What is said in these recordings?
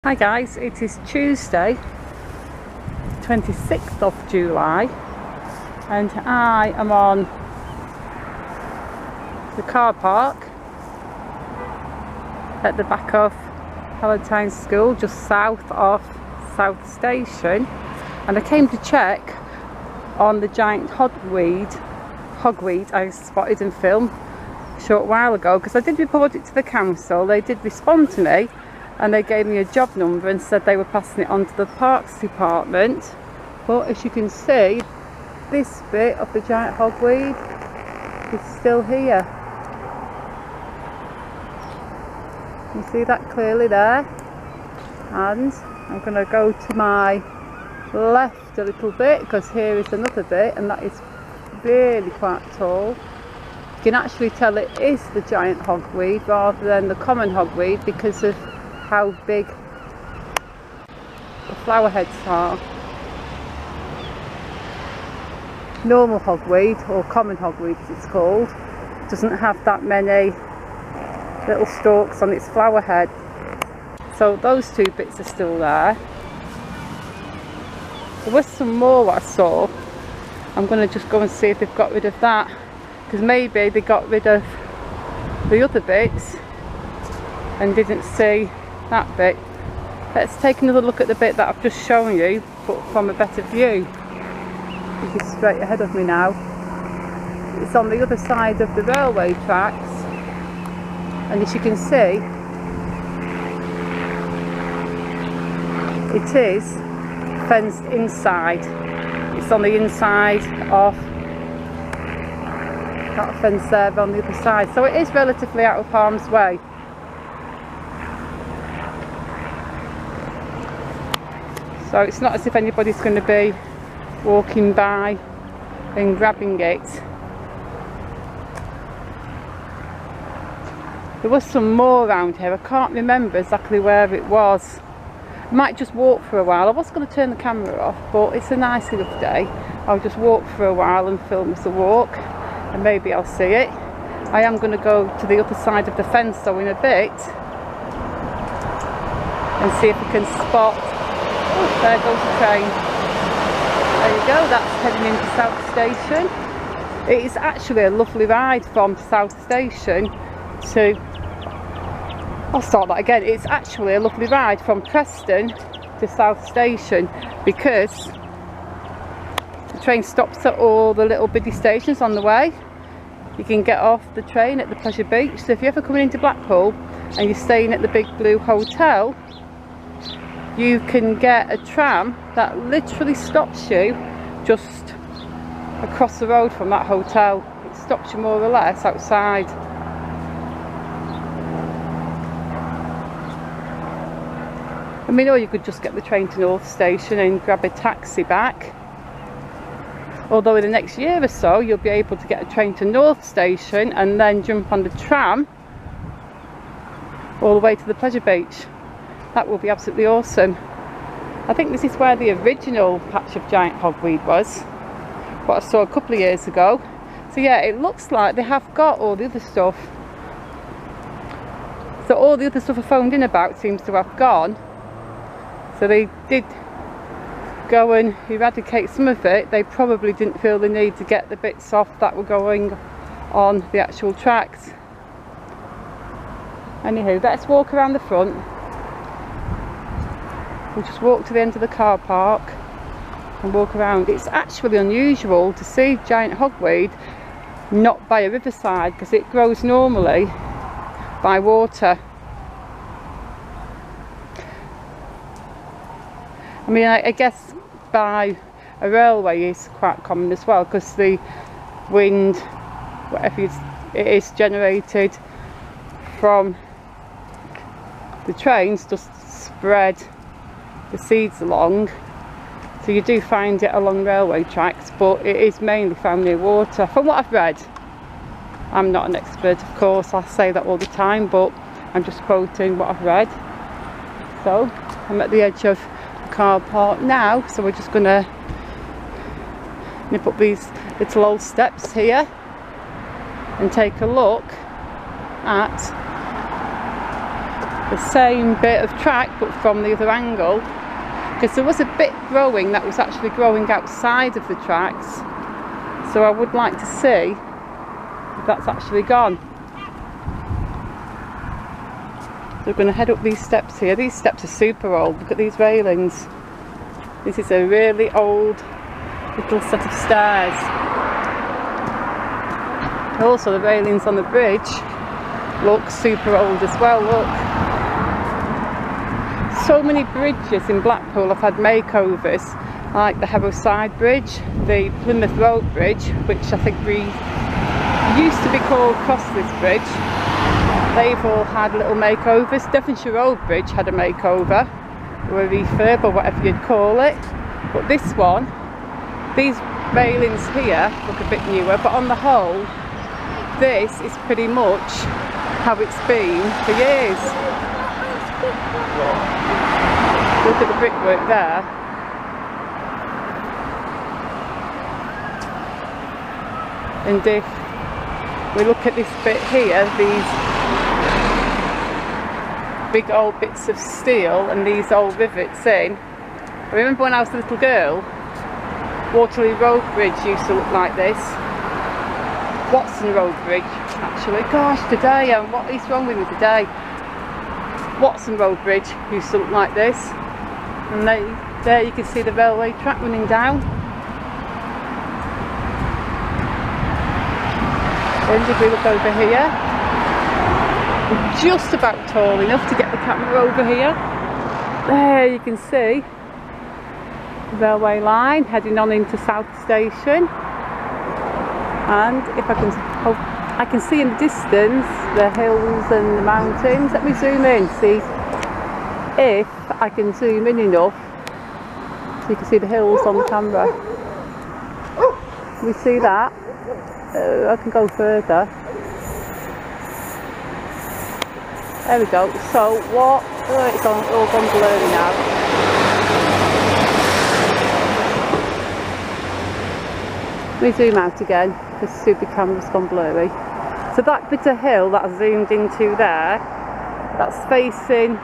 Hi guys, it is Tuesday 26th of July and I am on the car park at the back of Palatine School, just south of South Station, and I came to check on the giant hogweed I spotted and filmed a short while ago, because I did report it to the council. They did respond to me and they gave me a job number and said they were passing it on to the Parks Department. But as you can see, this bit of the giant hogweed is still here. You see that clearly there? And I'm going to go to my left a little bit, because here is another bit and that is really quite tall. You can actually tell it is the giant hogweed rather than the common hogweed because of how big the flower heads are. Normal hogweed, or common hogweed as it's called, doesn't have that many little stalks on its flower head. So those two bits are still there. There was some more what I saw. I'm going to just go and see if they've got rid of that, because maybe they got rid of the other bits and didn't see that bit. Let's take another look at the bit that I've just shown you, but from a better view. Which is straight ahead of me now. It's on the other side of the railway tracks, and as you can see, it is fenced inside. It's on the inside of that fence there on the other side, so it is relatively out of harm's way. So it's not as if anybody's going to be walking by and grabbing it. There was some more around here. I can't remember exactly where it was. I might just walk for a while. I was going to turn the camera off, but it's a nice enough day. I'll just walk for a while and film as I walk, and maybe I'll see it. I am going to go to the other side of the fence though in a bit and see if I can spot. Oh, there goes the train. There you go, that's heading into South Station. It is actually a lovely ride from South Station to... I'll start that again. It's actually a lovely ride from Preston to South Station, because the train stops at all the little bitty stations on the way. You can get off the train at the Pleasure Beach. So if you're ever coming into Blackpool and you're staying at the Big Blue Hotel, you can get a tram that literally stops you just across the road from that hotel. It stops you more or less outside. I mean, or you could just get the train to North Station and grab a taxi back. Although in the next year or so you'll be able to get a train to North Station and then jump on the tram all the way to the Pleasure Beach. That will be absolutely awesome. I think this is where the original patch of giant hogweed was, what I saw a couple of years ago. So yeah, it looks like they have got all the other stuff. So all the other stuff I phoned in about seems to have gone. So they did go and eradicate some of it. They probably didn't feel the need to get the bits off that were going on the actual tracks. Anywho, let's walk around the front. We'll just walk to the end of the car park and walk around. It's actually unusual to see giant hogweed not by a riverside, because it grows normally by water. I mean, I guess by a railway is quite common as well, because the wind, whatever it is generated from the trains, just spread the seeds along. So you do find it along railway tracks, but it is mainly found near water, from what I've read. I'm not an expert, of course, I say that all the time, but I'm just quoting what I've read. So I'm at the edge of the car park now, so we're just gonna nip up these little old steps here and take a look at the same bit of track but from the other angle, because there was a bit growing that was actually growing outside of the tracks, so I would like to see if that's actually gone. So we're going to head up these steps here. These steps are super old. Look at these railings. This is a really old little set of stairs. Also the railings on the bridge look super old as well. Look, so many bridges in Blackpool have had makeovers, like the Harrow Side Bridge, the Plymouth Road Bridge, which I think used to be called Crossley's Bridge. They've all had little makeovers. Devonshire Road Bridge had a makeover, or a refurb, or whatever you'd call it. But this one, these railings here look a bit newer, but on the whole, this is pretty much how it's been for years. Look at the brickwork there. And if we look at this bit here, these big old bits of steel and these old rivets in. I remember when I was a little girl, Waterloo Road Bridge used to look like this. Watson Road Bridge, actually. Gosh, today, what is wrong with me today? Watson Road Bridge used to look like this. And there you can see the railway track running down. And if we look over here, we're just about tall enough to get the camera over here. There you can see the railway line heading on into South Station. And if I can see in the distance the hills and the mountains. Let me zoom in, see if I can zoom in enough so you can see the hills on the camera. Can we see that? I can go further. There we go. So what? Oh, it's all gone blurry now. Let me zoom out again. The super camera's gone blurry. So that bit of hill that I zoomed into there, that's facing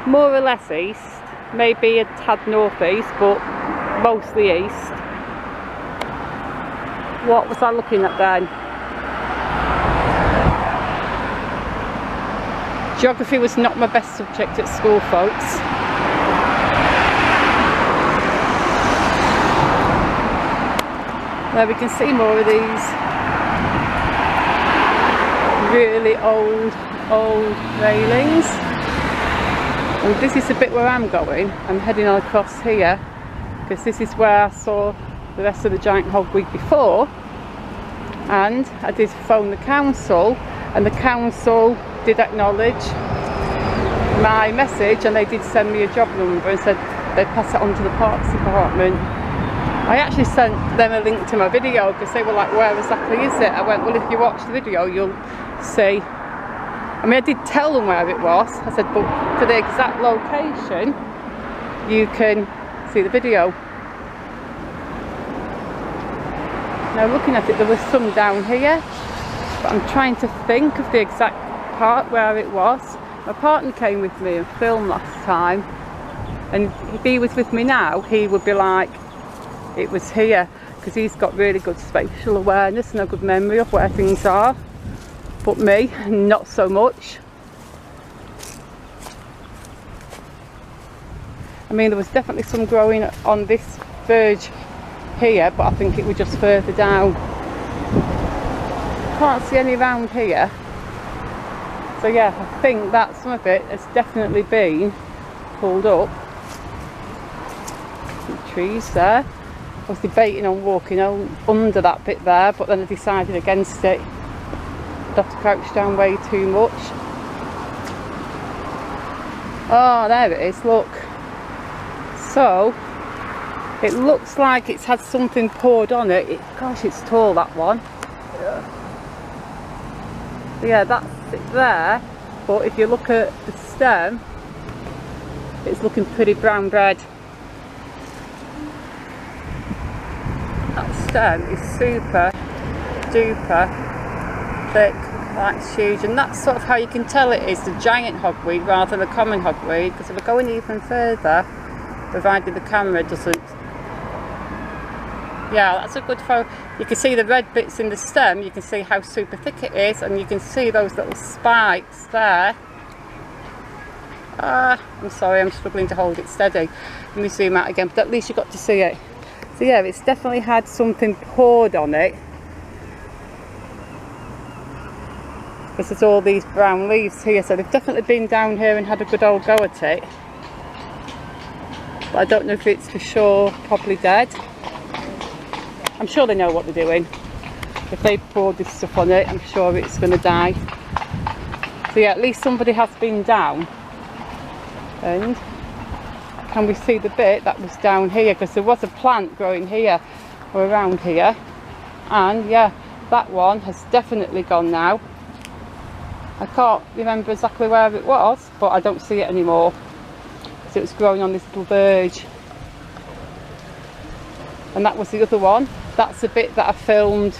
more or less east, maybe a tad northeast, but mostly east. What was I looking at then? Geography was not my best subject at school, folks. There we can see more of these really old railings. And this is the bit where I'm going. I'm heading on across here because this is where I saw the rest of the giant hog week before, and I did phone the council, and the council did acknowledge my message, and they did send me a job number and said they'd pass it on to the Parks Department. I actually sent them a link to my video because they were like, where exactly is it? I went, well, if you watch the video you'll see. I mean, I did tell them where it was. I said, but for the exact location you can see the video. Now looking at it, there was some down here, but I'm trying to think of the exact part where it was. My partner came with me and filmed last time, and if he was with me now he would be like, it was here, because he's got really good spatial awareness and a good memory of where things are, but me, not so much. I mean, there was definitely some growing on this verge here, but I think it was just further down. Can't see any around here. So yeah, I think that some of it has definitely been pulled up. Some trees there. I was debating on walking under that bit there, but then I decided against it. I'd have to crouch down way too much. Oh, there it is, look. So it looks like it's had something poured on it. Gosh, it's tall, that one. Yeah, that's it there. But if you look at the stem, it's looking pretty brown red. That stem is super duper thick. That's huge, and that's sort of how you can tell it is the giant hogweed rather than the common hogweed, because if we're going even further, provided the camera doesn't. Yeah, that's a good photo. You can see the red bits in the stem, you can see how super thick it is, and you can see those little spikes there. I'm sorry, I'm struggling to hold it steady. Let me zoom out again, but at least you got to see it. So yeah, it's definitely had something poured on it. Because there's all these brown leaves here, so they've definitely been down here and had a good old go at it. But I don't know if it's for sure probably dead. I'm sure they know what they're doing. If they poured this stuff on it, I'm sure it's going to die. So yeah, at least somebody has been down. And can we see the bit that was down here? Because there was a plant growing here or around here. And yeah, that one has definitely gone now. I can't remember exactly where it was, but I don't see it anymore. So it was growing on this little verge. And that was the other one. That's a bit that I filmed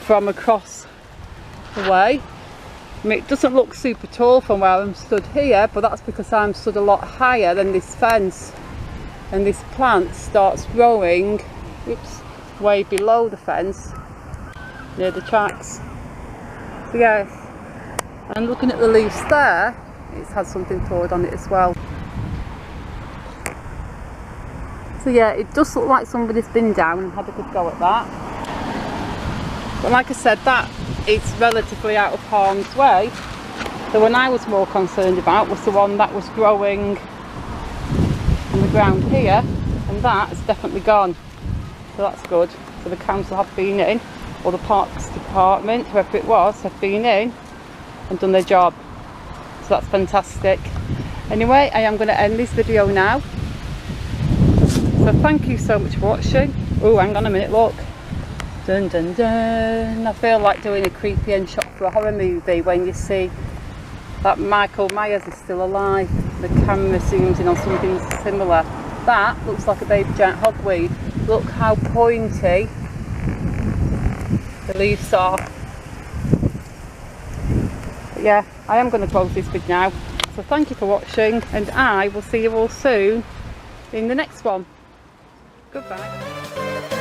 from across the way. I mean, it doesn't look super tall from where I'm stood here, but that's because I'm stood a lot higher than this fence. And this plant starts growing, oops, way below the fence, near the tracks. So yeah. And looking at the leaves there, it's had something poured on it as well. So yeah, it does look like somebody's been down and had a good go at that. But like I said, that is relatively out of harm's way. The one I was more concerned about was the one that was growing on the ground here, and that has definitely gone. So that's good. So the council have been in, or the Parks Department, whoever it was, have been in and done their job. So that's fantastic. Anyway, I am going to end this video now. So thank you so much for watching. Oh, hang on a minute, look. Dun dun dun. I feel like doing a creepy end shot for a horror movie when you see that Michael Myers is still alive. The camera zooms in on something similar. That looks like a baby giant hogweed. Look how pointy the leaves are. But yeah, I am going to close this vid now. So thank you for watching, and I will see you all soon in the next one. Goodbye.